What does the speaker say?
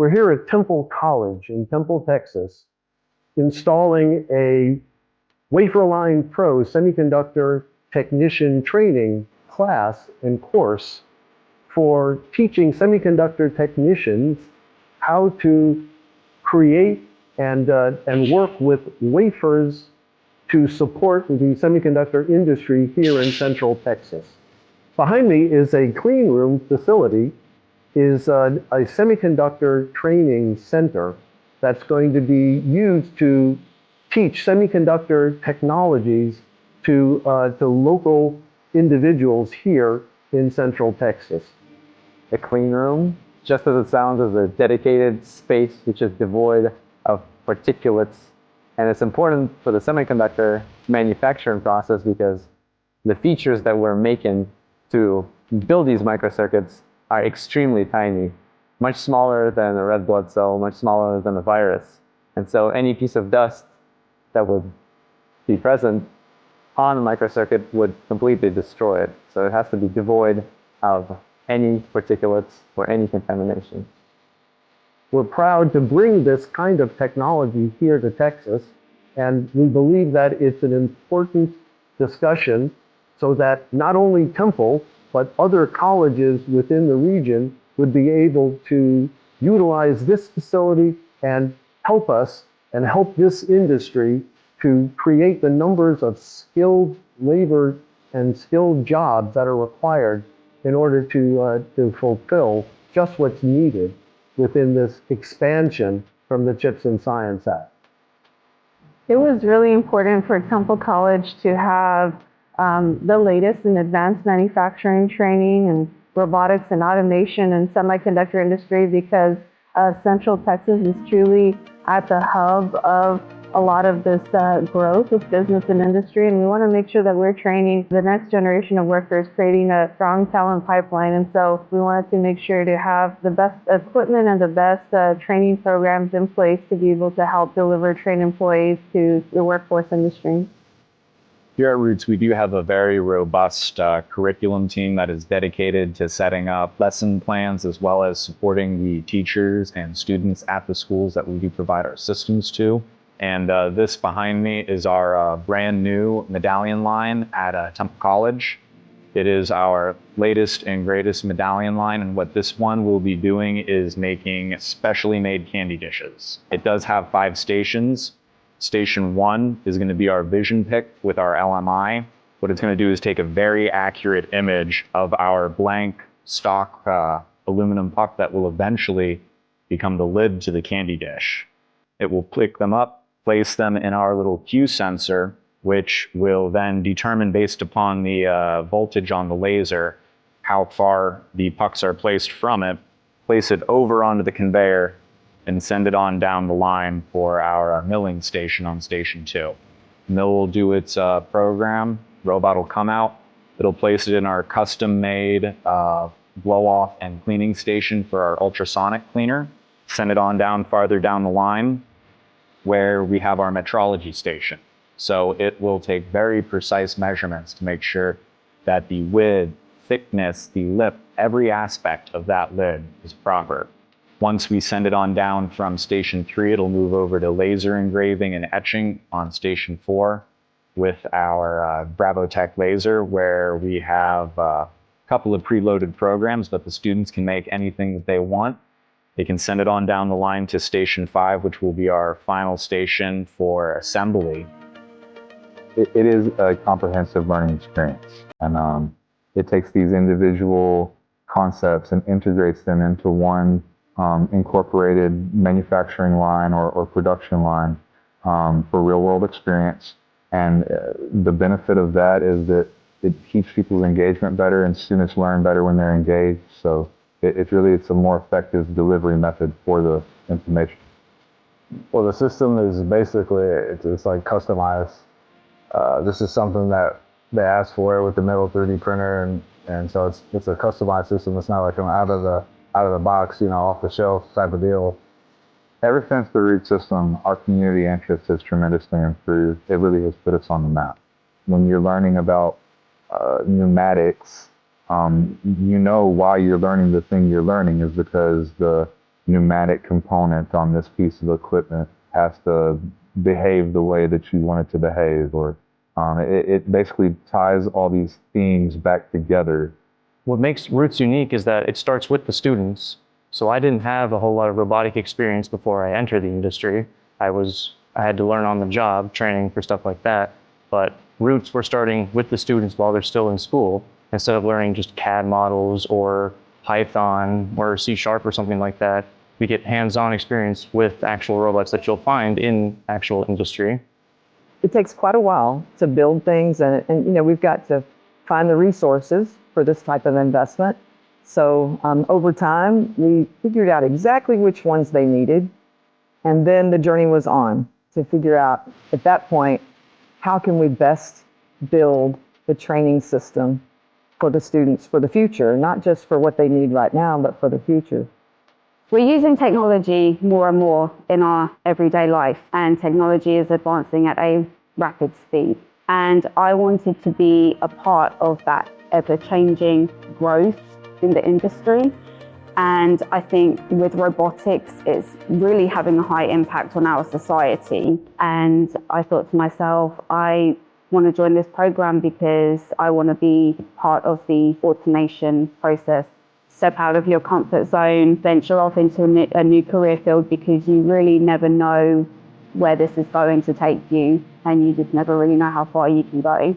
We're here at Temple College in Temple, Texas, installing a Waferline Pro semiconductor technician training class and course for teaching semiconductor technicians how to create and work with wafers to support the semiconductor industry here in Central Texas. Behind me is a clean room facility, is a semiconductor training center that's going to be used to teach semiconductor technologies to local individuals here in Central Texas. A clean room, just as it sounds, is a dedicated space which is devoid of particulates. And it's important for the semiconductor manufacturing process because the features that we're making to build these microcircuits are extremely tiny, much smaller than a red blood cell, much smaller than a virus. And so any piece of dust that would be present on a microcircuit would completely destroy it. So it has to be devoid of any particulates or any contamination. We're proud to bring this kind of technology here to Texas, and we believe that it's an important discussion so that not only Temple, but other colleges within the region would be able to utilize this facility and help us and help this industry to create the numbers of skilled labor and skilled jobs that are required in order to fulfill just what's needed within this expansion from the CHIPS and Science Act. It was really important for Temple College to have the latest in advanced manufacturing training and robotics and automation and semiconductor industry because Central Texas is truly at the hub of a lot of this growth of business and industry, and we want to make sure that we're training the next generation of workers, creating a strong talent pipeline. And so we wanted to make sure to have the best equipment and the best training programs in place to be able to help deliver trained employees to the workforce industry. Here at Roots, we do have a very robust curriculum team that is dedicated to setting up lesson plans as well as supporting the teachers and students at the schools that we do provide our systems to. And this behind me is our brand new medallion line at Temple College. It is our latest and greatest medallion line, and what this one will be doing is making specially made candy dishes. It does have 5 stations. Station 1 is going to be our vision pick with our LMI. What it's going to do is take a very accurate image of our blank stock aluminum puck that will eventually become the lid to the candy dish. It will pick them up, place them in our little Q sensor, which will then determine based upon the voltage on the laser how far the pucks are placed from it, place it over onto the conveyor, and send it on down the line for our milling station on station 2. Mill will do its program, robot will come out, it'll place it in our custom-made blow-off and cleaning station for our ultrasonic cleaner, send it on down farther down the line where we have our metrology station. So it will take very precise measurements to make sure that the width, thickness, the lip, every aspect of that lid is proper. Once we send it on down from station 3, it'll move over to laser engraving and etching on station 4 with our BravoTech laser, where we have a couple of preloaded programs, but the students can make anything that they want. They can send it on down the line to station 5, which will be our final station for assembly. It is a comprehensive learning experience, and it takes these individual concepts and integrates them into one incorporated manufacturing line or production line for real-world experience. And the benefit of that is that it keeps people's engagement better, and students learn better when they're engaged. So it's a more effective delivery method for the information. Well, the system is basically, it's like customized. This is something that they asked for with the metal 3D printer, and so it's a customized system. It's not like an out of the box, off the shelf type of deal. Ever since the Root system, our community interest has tremendously improved. It really has put us on the map. When you're learning about pneumatics, you know why you're learning the thing you're learning is because the pneumatic component on this piece of equipment has to behave the way that you want it to behave, or it basically ties all these themes back together. What makes Roots unique is that it starts with the students. So I didn't have a whole lot of robotic experience before I entered the industry. I had to learn on the job, training for stuff like that. But Roots, we're starting with the students while they're still in school, instead of learning just CAD models or Python or C# or something like that. We get hands-on experience with actual robots that you'll find in actual industry. It takes quite a while to build things, and we've got to find the resources for this type of investment. So over time, we figured out exactly which ones they needed, and then the journey was on to figure out, at that point, how can we best build the training system for the students for the future, not just for what they need right now, but for the future. We're using technology more and more in our everyday life, and technology is advancing at a rapid speed. And I wanted to be a part of that ever-changing growth in the industry. And I think with robotics, it's really having a high impact on our society. And I thought to myself, I want to join this program because I want to be part of the automation process. Step out of your comfort zone, venture off into a new career field, because you really never know where this is going to take you, and you just never really know how far you can go.